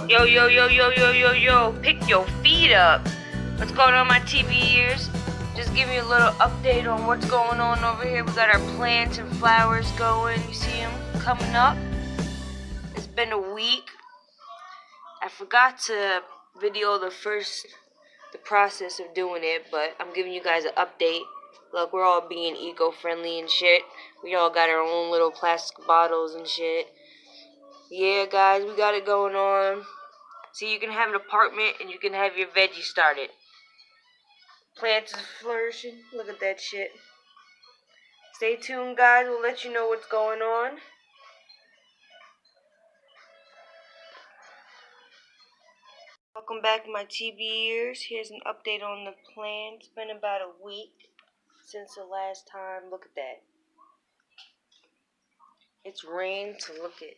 Yo, yo, yo, yo, yo, yo, yo, pick your feet up. What's going on, my TV ears? Just give me a little update on what's going on over here. We got our plants and flowers going. You see them coming up? It's been a week. I forgot to video the process of doing it, but I'm giving you guys an update. Look, we're all being eco-friendly and shit. We all got our own little plastic bottles and shit. Yeah, guys, we got it going on. See, you can have an apartment and you can have your veggies started. Plants is flourishing. Look at that shit. Stay tuned, guys. We'll let you know what's going on. Welcome back, my TV ears. Here's an update on the plant. It's been about a week since the last time. Look at that. It's rained, so look at.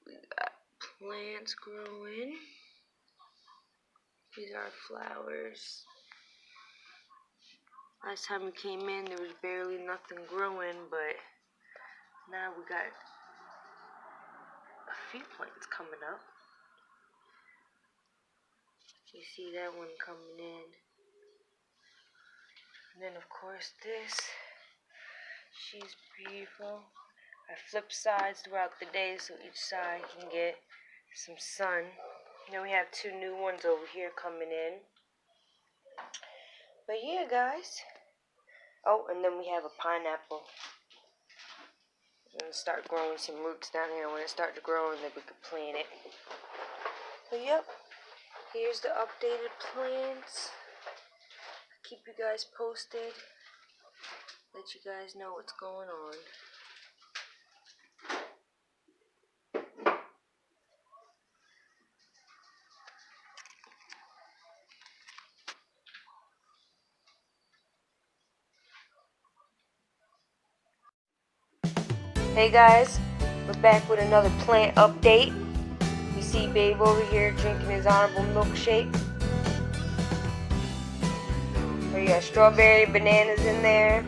We got plants growing. These are flowers. Last time we came in, there was barely nothing growing, but now we got a few plants coming up. You see that one coming in. And then, of course, this. She's beautiful. I flip sides throughout the day so each side can get some sun. Then we have two new ones over here coming in. But yeah, guys. Oh, and then we have a pineapple. I'm going to start growing some roots down here. When it starts to grow, then we can plant it. But yep. Here's the updated plants. Keep you guys posted. Let you guys know what's going on. Hey guys, we're back with another plant update. You see Babe over here drinking his honorable milkshake. We got strawberry, bananas in there,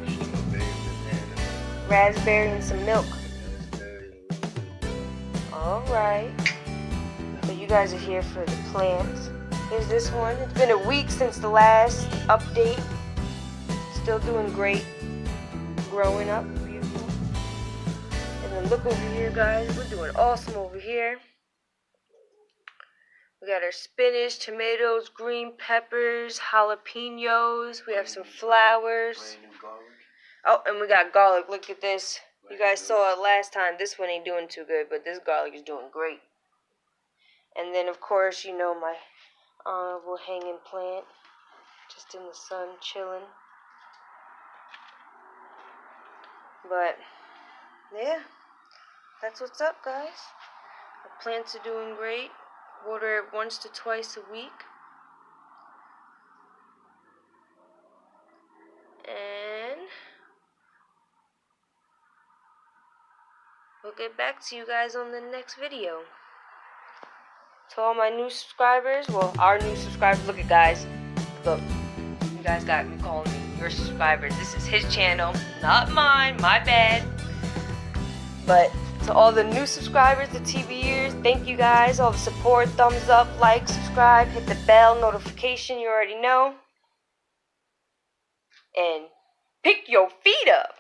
raspberry, and some milk. Alright. So you guys are here for the plants. Here's this one. It's been a week since the last update. Still doing great. Growing up. Beautiful. And then look over here, guys. We're doing awesome over here. We got our spinach, tomatoes, green peppers, jalapenos. We have some flowers. Oh, and we got garlic. Look at this. You guys saw it last time. This one ain't doing too good, but this garlic is doing great. And then, of course, you know my honorable hanging plant. Just in the sun, chilling. But, yeah. That's what's up, guys. The plants are doing great. Water it once to twice a week. And we'll get back to you guys on the next video. To all my new subscribers, well, our new subscribers, look at guys. Look, you guys got me calling me your subscribers. This is his channel, not mine, my bad. But to all the new subscribers, the TV ears, thank you guys. All the support, thumbs up, like, subscribe, hit the bell notification, you already know. And pick your feet up.